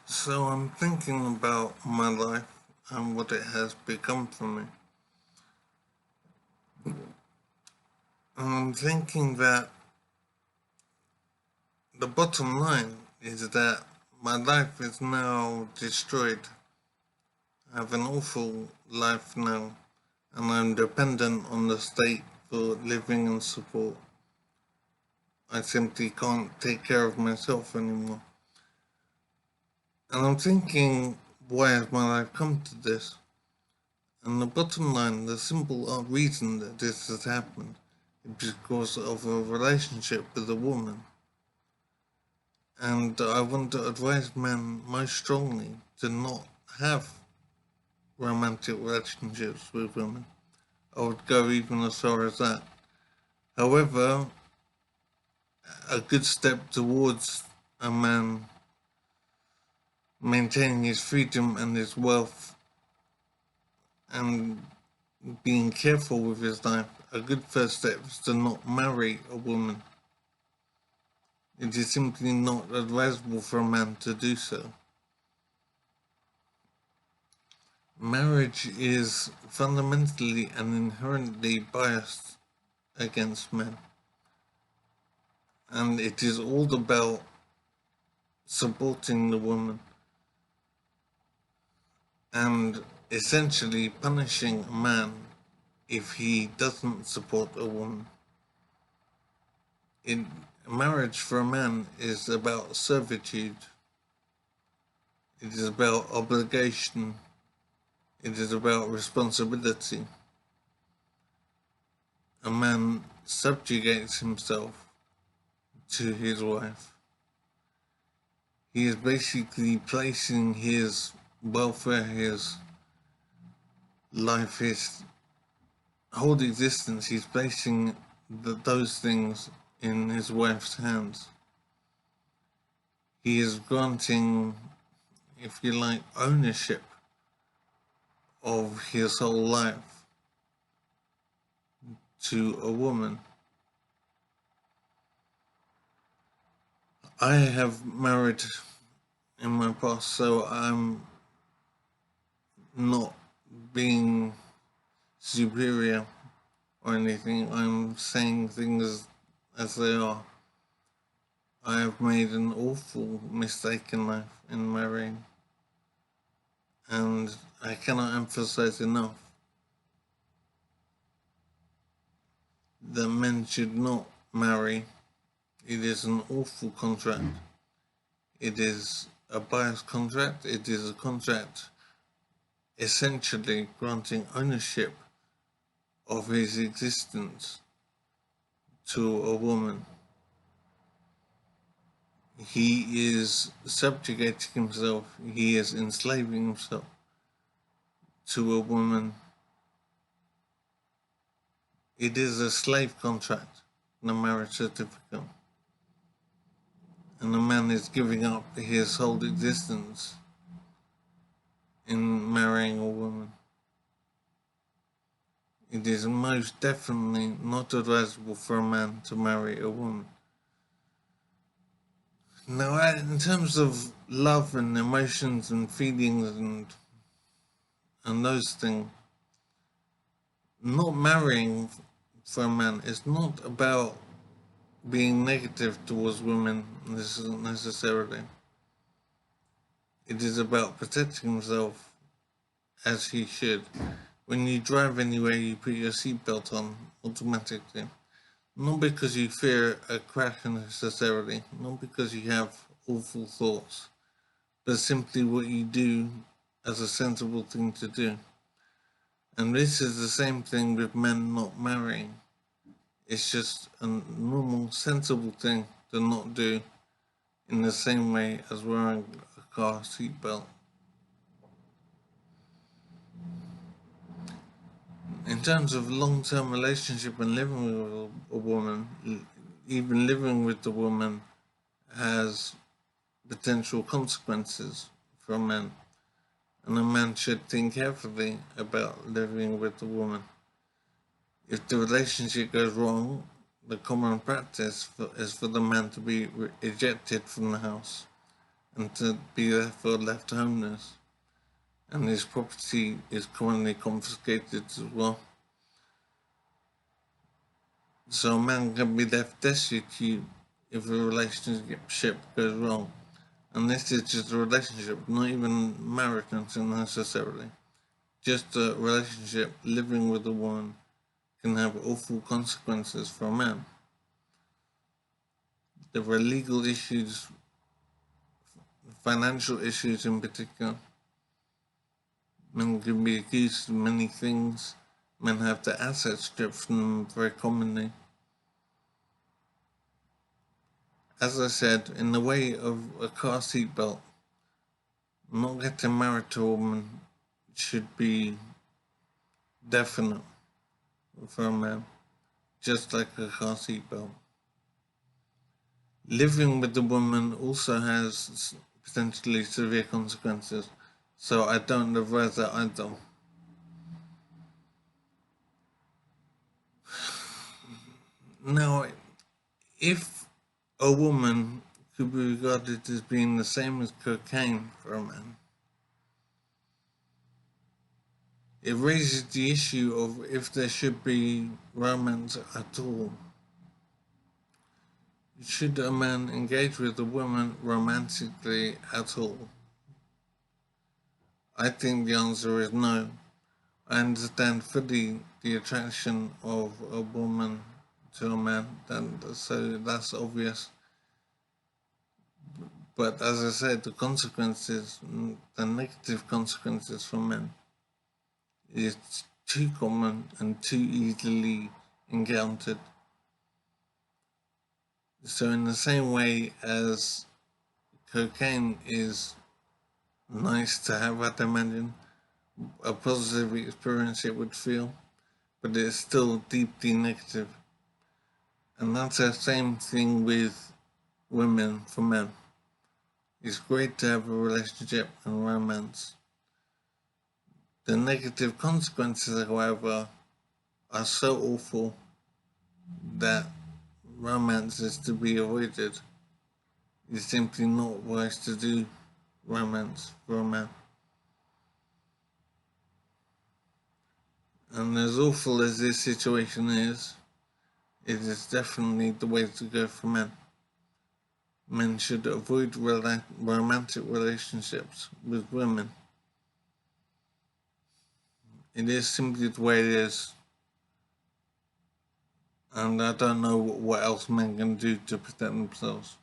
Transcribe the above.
So I'm thinking about my life and what it has become for me. And I'm thinking that the bottom line is that my life is now destroyed. I have an awful life now, and I'm dependent on the state for living and support. I simply can't take care of myself anymore. And I'm thinking, why has my life come to this? And the bottom line, the simple reason that this has happened is because of a relationship with a woman. And I want to advise men most strongly to not have romantic relationships with women. I would go even as far as that. However, a good step towards a man maintaining his freedom and his wealth and being careful with his life, a good first step is to not marry a woman. It is simply not advisable for a man to do so. Marriage is fundamentally and inherently biased against men, and it is all about supporting the woman and essentially punishing a man if he doesn't support a woman. In marriage for a man is about servitude, it is about obligation, it is about responsibility. A man subjugates himself to his wife. He is basically placing his welfare, his life, his whole existence, he's placing those things in his wife's hands. He is granting, if you like, ownership of his whole life to a woman. I have married in my past, so I'm not being superior or anything. I'm saying things as they are. I have made an awful mistake in life in marrying, and I cannot emphasize enough that men should not marry. It is an awful contract. It is a biased contract. It is a contract essentially granting ownership of his existence to a woman. He is subjugating himself, he is enslaving himself to a woman. It is a slave contract, the marriage certificate. And the man is giving up his whole existence in marrying a woman. It is most definitely not advisable for a man to marry a woman. Now, in terms of love and emotions and feelings and those things, not marrying for a man is not about being negative towards women necessarily. It is about protecting himself as he should. When you drive anywhere, you put your seatbelt on automatically. Not because you fear a crash necessarily, not because you have awful thoughts, but simply what you do as a sensible thing to do. And this is the same thing with men not marrying. It's just a normal, sensible thing to not do in the same way as wearing a car seatbelt. In terms of long-term relationship and living with a woman, even living with the woman has potential consequences for a man, and a man should think carefully about living with the woman. If the relationship goes wrong, the common practice is for the man to be ejected from the house and to be therefore left homeless, and his property is commonly confiscated as well. So a man can be left destitute if a relationship goes wrong. And this is just a relationship, not even marriage necessarily. Just a relationship, living with a woman, can have awful consequences for a man. There are legal issues, financial issues in particular. Men can be accused of many things. Men have their assets stripped from them very commonly. As I said, in the way of a car seatbelt, not getting married to a woman should be definite for a man, just like a car seatbelt. Living with the woman also has potentially severe consequences, so I don't advise that either. Now, if a woman could be regarded as being the same as cocaine for a man, it raises the issue of if there should be romance at all. Should a man engage with a woman romantically at all? I think the answer is no. I understand fully the attraction of a woman to a man, and so that's obvious. But as I said, the consequences, the negative consequences for men, is too common and too easily encountered. So in the same way as cocaine is nice to have, I'd imagine, a positive experience it would feel, but it's still deeply negative. And that's the same thing with women for men. It's great to have a relationship and romance. The negative consequences, however, are so awful that romance is to be avoided. It's simply not wise to do romance for a man. And as awful as this situation is, it is definitely the way to go for men. Men should avoid romantic relationships with women. It is simply the way it is. And I don't know what else men can do to protect themselves.